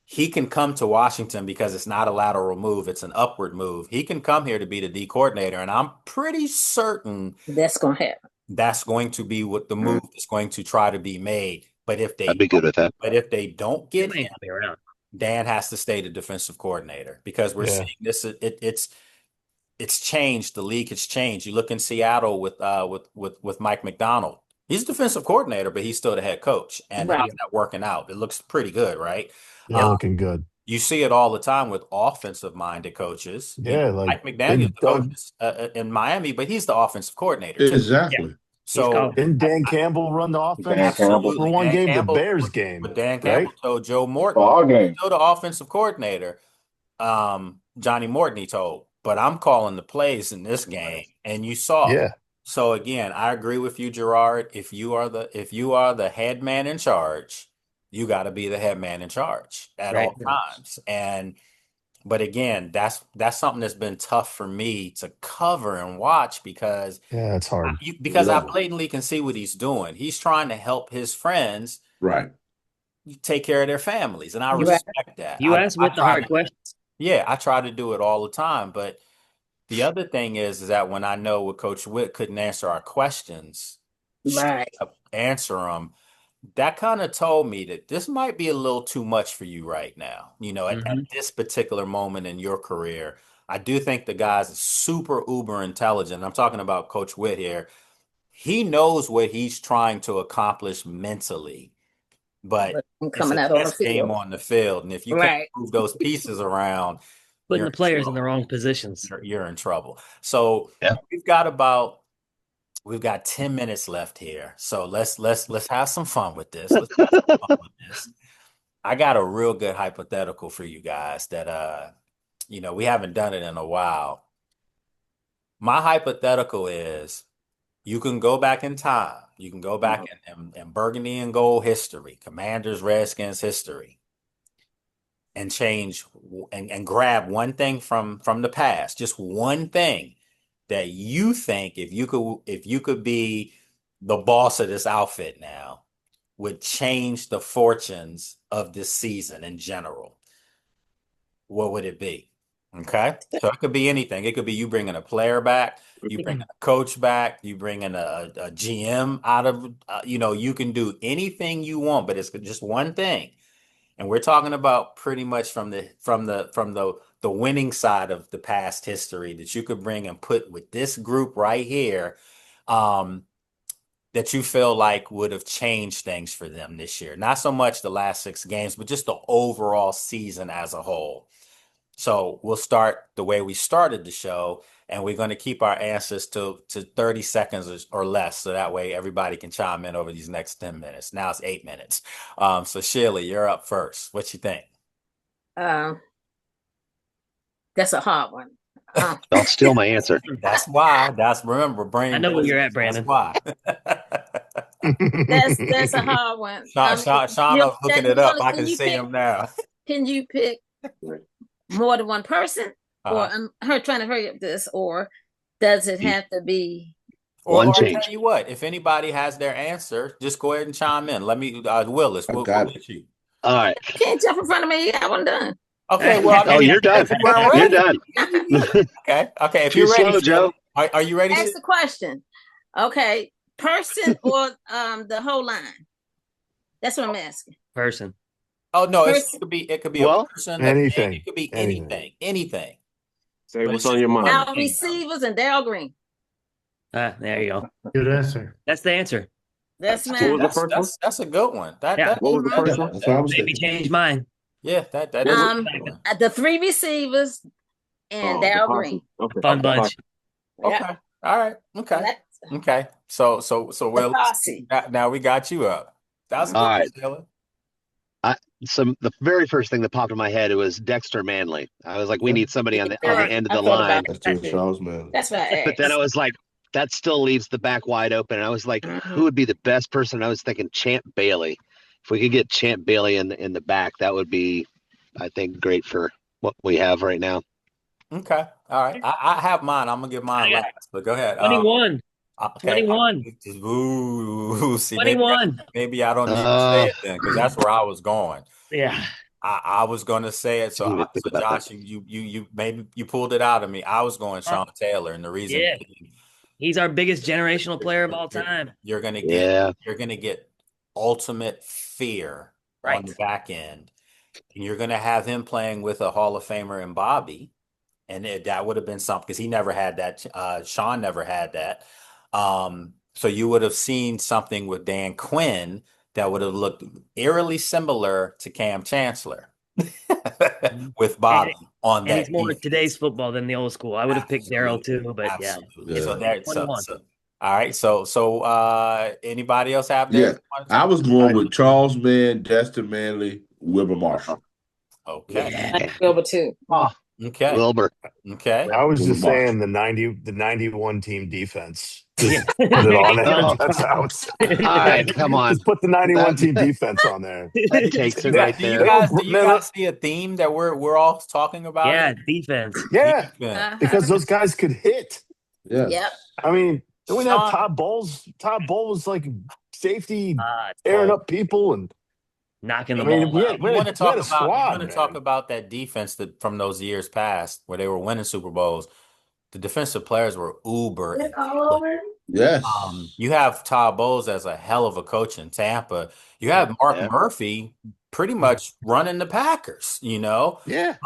He can come to Washington because it's not a lateral move. It's an upward move. He can come here to be the D coordinator. And I'm pretty certain that's going to happen. That's going to be what the move is going to try to be made. But if they I'd be good with that. But if they don't get him, Dan has to stay the defensive coordinator because we're seeing this. It's changed. The league has changed. You look in Seattle with Mike McDonald. He's defensive coordinator, but he's still the head coach. And how's that working out? It looks pretty good, right? Yeah, looking good. You see it all the time with offensive-minded coaches. Yeah, Mike like McDaniel's didn't the coach in Miami, but he's the offensive coordinator too. Exactly. So didn't Dan Campbell run the offense Dan Campbell. for absolutely, one Dan game, the Campbell, Bears game, but Dan right? Campbell told Joe Morton, Ball game. still the offensive coordinator, Johnny Morton, he told, but I'm calling the plays in this game, and you saw. Yeah, So again, I agree with you, Gerard. If you are the head man in charge, you got to be the head man in charge at Right. all times. But again, that's something that's been tough for me to cover and watch because yeah, it's hard. I blatantly can see what he's doing. He's trying to help his friends Right. take care of their families, and I You're right. respect that. You I ask with the try hard to- questions. Yeah, I try to do it all the time. But the other thing is that when I know what Coach Witt couldn't answer our questions, Right. answer them, that kind of told me that this might be a little too much for you right now. At this particular moment in your career, I do think the guy's super uber intelligent. I'm talking about Coach Witt here. He knows what he's trying to accomplish mentally, but I'm it's coming a out on the chess game field. on the field. And if you can't Right. move those pieces around, Putting you're the players in the trouble. wrong positions. You're in trouble. So Yeah. we've got 10 minutes left here. So let's have some fun with this. Let's have some fun with this. I got a real good hypothetical for you guys that we haven't done it in a while. My hypothetical is you can go back in time. You can go back in Burgundy and Gold history, Commanders, Redskins history, and change and grab one thing from the past, just one thing that you think if you could be the boss of this outfit now would change the fortunes of this season in general, what would it be? Okay, so it could be anything. It could be you bringing a player back, you bringing a coach back, you bringing a GM out of you can do anything you want, but it's just one thing. And we're talking about pretty much from the winning side of the past history that you could bring and put with this group right here, that you feel like would have changed things for them this year. Not so much the last 6 games, but just the overall season as a whole. So we'll start the way we started the show, and we're going to keep our answers to 30 seconds or less, so that way everybody can chime in over these next 10 minutes. Now it's 8 minutes. So Shirley, you're up first. What you think? That's a hard one. Don't steal my answer. That's why. Remember, brain. I know where you're at, Brandon. That's why. That's a hard one. Sean was looking it up. I can see him now. Can you pick more than one person? Or I'm trying to hurry up this, or does it have to be One or change? I'll tell you what, if anybody has their answer, just go ahead and chime in. Let me, Willis, we'll let you. All right. You can't jump in front of me. I wasn't done. Okay, well, Oh, you're done. You're done. Okay. If Too you're ready, slow, Joe. Are you ready? Ask the question. Okay, person or the whole line? That's what I'm asking. Person. Oh no, it Person. could be a person. Anything. It could be anything. Say But what's it's on your mind. Our receivers and Darryl Green. There you go. Good answer. That's the answer. That's What was mine. the first one? That's a good one. Yeah. What was the first one? That's what I was Maybe thinking. change mine. Yeah, that is The 3 receivers and Darryl Green. Okay. Fun bunch. okay. Yeah. All right. Okay. That's Okay. So Will, posse. now we got you up. That's good. All right. Sheila. The very first thing that popped in my head, it was Dexter Manley. I was like, we need somebody on the end of I the thought line. about That's that Jim too. Shaw's man. That's what I asked. But then I was like, that still leaves the back wide open. And I was like, who would be the best person? I was thinking Champ Bailey. If we could get Champ Bailey in the back, that would be, I think, great for what we have right now. Okay. All right. I have mine. I'm gonna give mine last, but go ahead. 21. Okay. 21. Ooh, see, 21. maybe I don't need to say it then, because that's where I was going. Yeah. I was going to say it. So Josh, you maybe you pulled it out of me. I was going Sean Taylor, and the reason being, He's our biggest generational player of all time. you're gonna get ultimate fear on the back end, and you're gonna have him playing with a Hall of Famer in Bobby, and that would have been something because he never had that. Sean never had that. So you would have seen something with Dan Quinn that would have looked eerily similar to Cam Chancellor. with Bobby on And that he's more defense. today's football than the old school. I would have picked Daryl too, but Absolutely. yeah. So that so, 21. so all right. So anybody else have Yeah, theirs? I was going with Charles Mann, Destin Manley, Wilbur Marshall. Okay. Yeah. Wilbur too. Oh, Okay. Wilbur. Okay. I was Wilbur just Marshall. saying the 91 team defense. Yeah. Just put it on there. Oh. That's how it's. All right, come on. Just put the 91 team defense on there. That takes it Do right you there. guys see a theme that we're all talking about? Yeah, defense. Yeah, Defense. because those guys could hit. Yes. Yep. I mean, then we have Sean- Todd Bowles. Todd Bowles like safety, It's airing all up people, and knocking the I mean, ball we out. had, You we want to had, we talk had a about squad. you want to talk about that defense that from those years past where they were winning Super Bowls. The defensive players were uber. Yes. You have Todd Bowles as a hell of a coach in Tampa. You have Mark Yeah. Murphy pretty much running the Packers, you know? Yeah.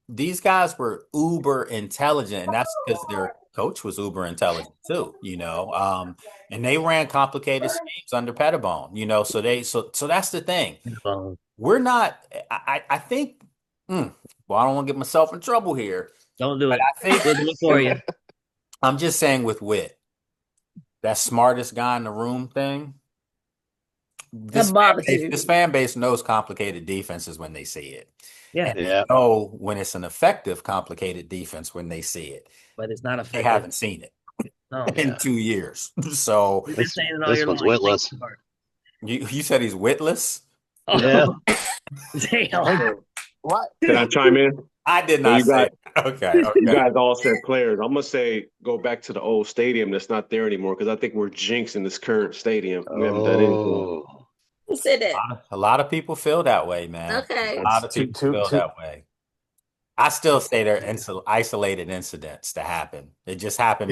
These guys were uber intelligent, and that's because their coach was uber intelligent too, you know. And they ran complicated schemes under Pettibone, you know. So that's the thing. We're not. I think. Well, I don't want to get myself in trouble here. Don't do it. I think We'll do it for you. I'm just saying with wit, that smartest guy in the room thing. This fan base knows complicated defenses when they see it. Yeah. And they know when it's an effective, complicated defense when they see it. But it's not effective. They haven't seen it in 2 years. So You've been saying it all This your one's life. witless. you said he's witless? Oh. Yeah. Damn. What? Can I chime in? I did not say it. Okay. You guys all said players. I'm gonna say go back to the old stadium that's not there anymore because I think we're jinxing this current stadium. We haven't done anything. Oh. Who said that? A lot of people feel that way, man. Okay. A lot of people feel that way. I still say they're isolated incidents that happen. It just happened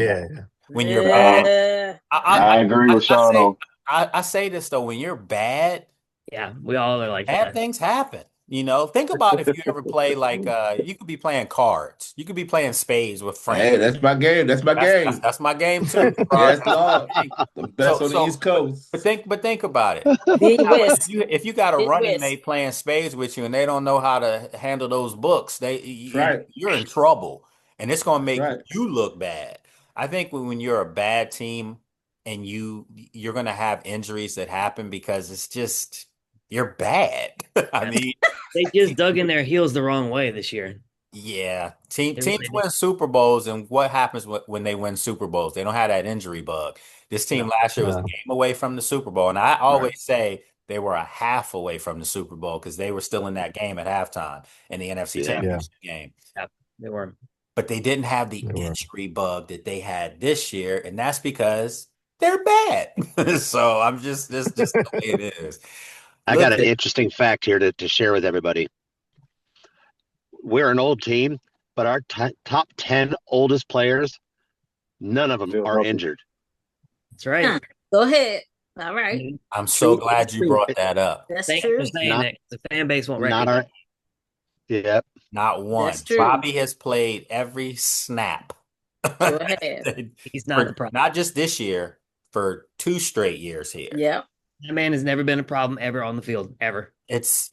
when you're bad. I agree with Sean. I say this though, when you're bad, Yeah, we all are like bad that. things happen. You know, think about if you ever play like you could be playing cards, you could be playing spades with friends. Hey, that's my game. That's my game. That's my game too. Yes, Lord. The best on the East Coast. But think about it. West. If you got a Big running West. mate playing spades with you and they don't know how to handle those books, Right. you're in trouble, and it's gonna make Right. you look bad. I think when you're a bad team and you're gonna have injuries that happen because it's just you're bad. I mean, They just dug in their heels the wrong way this year. yeah, They teams really win Super Bowls, and what happens when they win Super Bowls? They don't have that injury bug. This team last year was a game away from the Super Bowl, and I always say they were a half away from the Super Bowl because they were still in that game at halftime in the NFC Championship game. They were. But they didn't have the injury bug that they had this year, and that's because they're bad. So I'm just this just the way it is. I got an interesting fact here to share with everybody. We're an old team, but our top 10 oldest players, none of them are injured. That's right. Go ahead. All right. I'm so glad you brought that up. That's Thank true. you for saying Not- that. The fan base won't Not recognize. our. Yep. Not one. That's true. Bobby has played every snap. Go ahead. He's not the problem. Not just this year, for 2 straight years here. Yep. That man has never been a problem ever on the field, ever. It's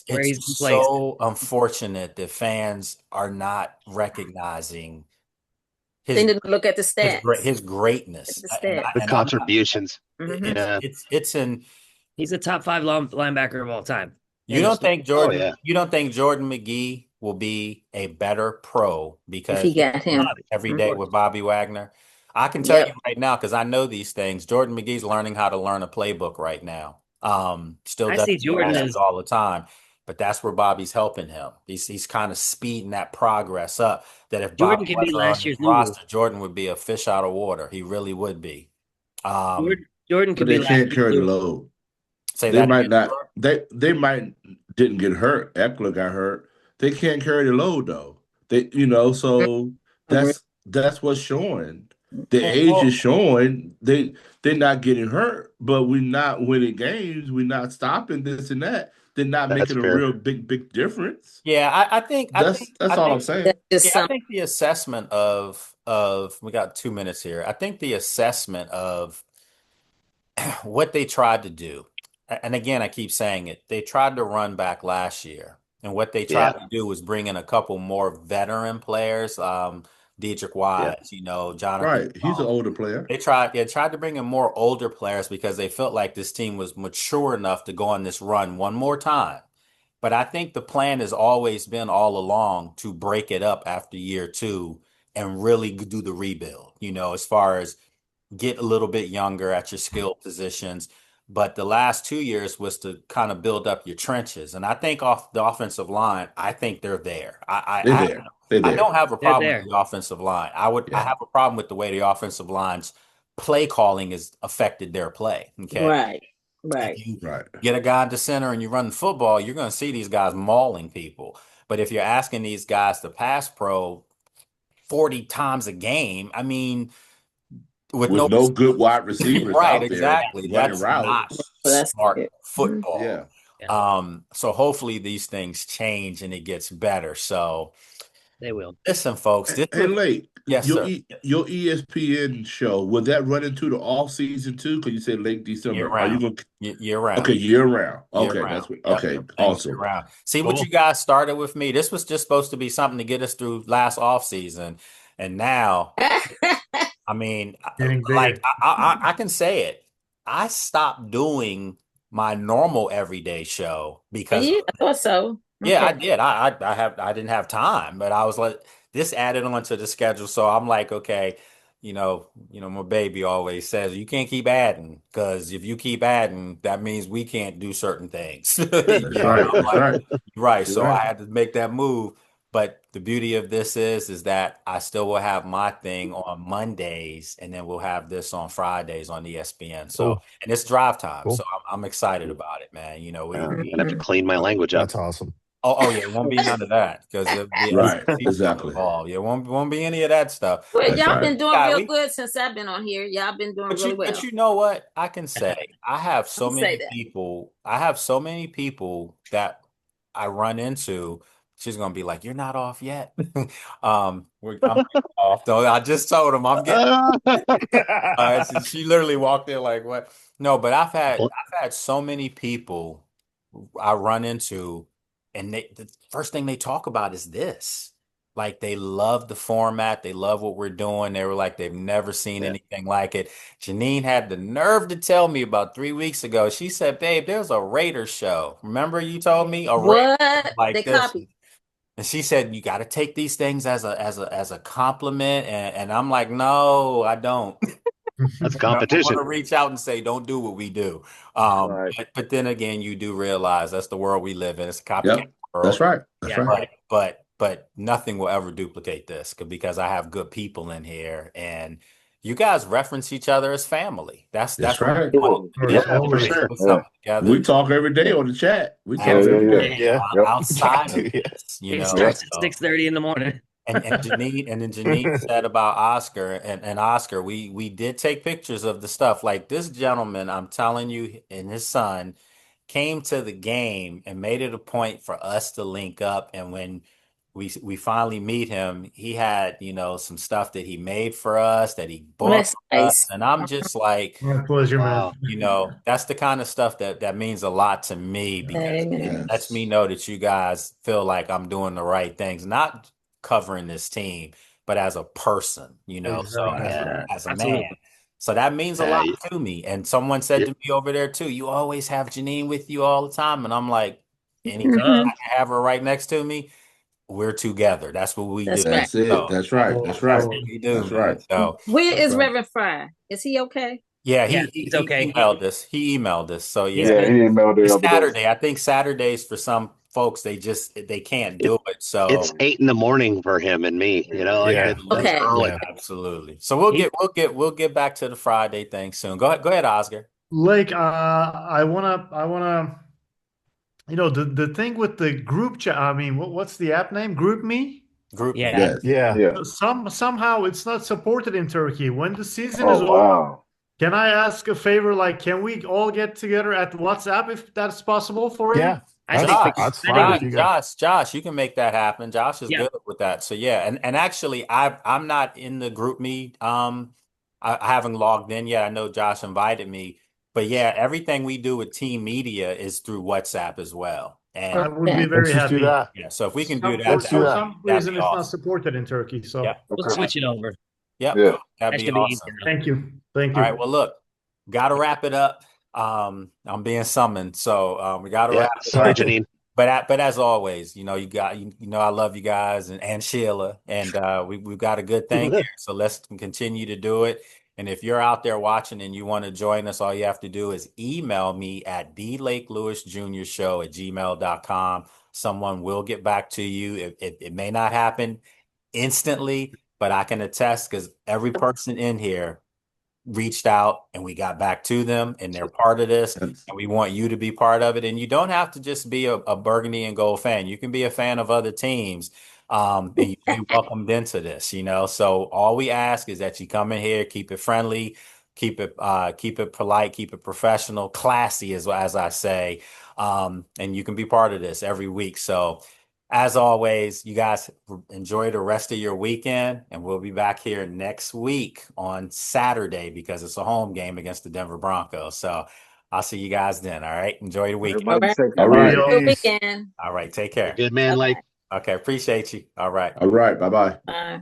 where he's been so unfortunate that fans are not recognizing They need to look at the stats. his greatness. The stats. The contributions. Mhm. Yeah. It's in. He's a top 5 linebacker of all time. You don't think Jordan? Oh, yeah. You don't think Jordan McGee will be a better pro because If he got him. every day with Bobby Wagner? I can tell you right now because I know these things. Jordan McGee's learning how to learn a playbook right now. Still I does see Jordan as- all the time, but that's where Bobby's helping him. He's kind of speeding that progress up. That if Jordan Bobby could be wasn't last on year's his roster, Lulu. Jordan would be a fish out of water. He really would be. Jordan But could they be can't last carry the year's Lulu. load. Say They that might again, not. They might didn't get hurt. Eckler got hurt. They can't carry the load though. So that's what's showing. The age is showing. They're not getting hurt, but we're not winning games. We're not stopping this and that. They're not That's making a fair. real big difference. Yeah, I think That's all I'm saying. I think the assessment of we got 2 minutes here. I think the assessment of what they tried to do, and again, I keep saying it, they tried to run back last year. And what they tried to do was bring in a couple more veteran players, Dedrick Wise, Jonathan. Right. He's an older player. They tried to bring in more older players because they felt like this team was mature enough to go on this run one more time. But I think the plan has always been all along to break it up after year 2 and really do the rebuild, as far as get a little bit younger at your skill positions. But the last 2 years was to kind of build up your trenches. And I think off the offensive line, I think they're there. They're there. They're I there. don't have a They're problem there. with the offensive line. I Yeah. have a problem with the way the offensive line's play calling has affected their play. Okay. Right. If you Right. get a guy into center and you run football, you're going to see these guys mauling people. But if you're asking these guys to pass pro 40 times a game, I mean, with no good wide receivers right, out there exactly. running That's not routes. That's smart it. football. Yeah. So hopefully these things change and it gets better. So They will. listen, folks. Hey, Lake, Yes, your sir. your ESPN show, will that run into the off season too? Because you said late December. Year Are you round. going Year round. Okay, year round. Year Okay, round. that's what. Yep, Okay, yep, awesome. year round. See what Cool. you guys started with me. This was just supposed to be something to get us through last off season, and now, I mean, Getting bigger. like I can say it. I stopped doing my normal everyday show because Yeah, I thought so. yeah, I Okay. did. I didn't have time, but I was like, this added on to the schedule. So I'm like, okay, my baby always says you can't keep adding because if you keep adding, that means we can't do certain things. That's I'm right. That's like, right. right. You're So I right. had to make that move. But the beauty of this is that I still will have my thing on Mondays, and then we'll have this on Fridays on ESPN. So, Cool. and it's drive time. Cool. So I'm excited about it, man. I'm gonna have to clean my language up. That's awesome. Oh yeah, it won't be none of that because there'll be Right, SEC stuff exactly. involved. Yeah, won't be any of that stuff. Well, That's y'all right. been doing Yeah, real good since I've been on here. Y'all been doing But really you, well. but you know what? I can say I have so Don't say many that. people. I have so many people that I run into. She's gonna be like, "You're not off yet." I'm getting off though. I just told him I'm getting. She literally walked in like, "What?" No, but I've had so many people I run into, and the first thing they talk about is this. Like they love the format, they love what we're doing. They were like they've never seen anything like it. Janine had the nerve to tell me about 3 weeks ago. She said, "Babe, there's a Raiders show. Remember you told me a Raiders What? like They this?" copied. And she said, "You got to take these things as a compliment." And I'm like, "No, I don't." That's I competition. want to reach out and say, "Don't do what we do." Right. But then again, you do realize that's the world we live in. It's a copycat Yep. world. That's right. That's Yeah. right. But nothing will ever duplicate this because I have good people in here, and you guys reference each other as family. That's That's what right. we want to do. Yeah, Together. for sure. Put something together. We talk every day on the chat. We talk Yeah, every yeah, day. Yeah. Yep. outside Try of to, yeah. this, It know. starts at So, 6:30 in the morning. and Janine said about Oscar and Oscar, we did take pictures of the stuff. Like this gentleman, I'm telling you, and his son came to the game and made it a point for us to link up. And when we finally meet him, he had, some stuff that he made for us, that he bought That's for us. nice. And I'm just like, My pleasure, Wow. man. that's the kind of stuff that means a lot to me because Amen. it lets me Yes. know that you guys feel like I'm doing the right things, not covering this team, but as a person, so Exactly. as a man. Absolutely. So that means a lot y- to me. And someone said y- to me over there too, "You always have Janine with you all the time." And I'm like, anytime Mhm. I have her right next to me, we're together. That's what we That's do. right. That's it. So That's right. That's right. that's what we do, That's man. right. So Where That's is right. Reverend Fry? Is he okay? yeah, Yeah, he he's okay. emailed us. He emailed us. So He's yeah, Yeah, he emailed the it's other day. Saturday. I think Saturdays for some folks they can't do it. So It's 8 in the morning for him and me. Yeah. It's Okay. early. Yeah. absolutely. So we'll get back to the Friday thing soon. Go ahead, Oscar. Lake, I wanna, the thing with the group chat. I mean, what's the app name? Group Me. Group me. Yeah. Yes. Yeah. Yeah. Somehow it's not supported in Turkey. When the season Oh is over, wow. can I ask a favor? Like, can we all get together at WhatsApp if that's possible for you? Yeah. I think Josh, That's I fine. think If you guys- Josh, you can make that happen. Josh is Yeah. good with that. So yeah, and actually, I'm not in the group me. I haven't logged in yet. I know Josh invited me, but yeah, everything we do with Team Media is through WhatsApp as well. And I would be very Let's just happy. do that. yeah, so if we can do that, Let's do For that. some that'd reason, be it's not awesome. supported in Turkey. So Yep. We'll switch it over. Yep. Yeah. That'd That be should be awesome. easier. thank you. Thank All you. right. Well, look, got to wrap it up. I'm being summoned, so we got to Yeah. wrap it Sorry, up. Janine. But as always, you know I love you guys and Sheila, and we've got a good thing here. So let's continue to do it. And if you're out there watching and you want to join us, all you have to do is email me at thelakeLewisJrShow@gmail.com. Someone will get back to you. It may not happen instantly, but I can attest because every person in here reached out and we got back to them and they're part of this, and we want you to be part of it. And you don't have to just be a burgundy and gold fan. You can be a fan of other teams, and you be welcomed into this, so all we ask is that you come in here, keep it friendly, keep it polite, keep it professional, classy, as I say, and you can be part of this every week. So as always, you guys enjoy the rest of your weekend, and we'll be back here next week on Saturday because it's a home game against the Denver Broncos. So I'll see you guys then. All right. Enjoy the weekend. Everybody take All care. right. Good Peace. weekend. All right. Take care. Good man, Bye-bye. Lake. Okay. Appreciate you. All right. All right. Bye-bye. Bye.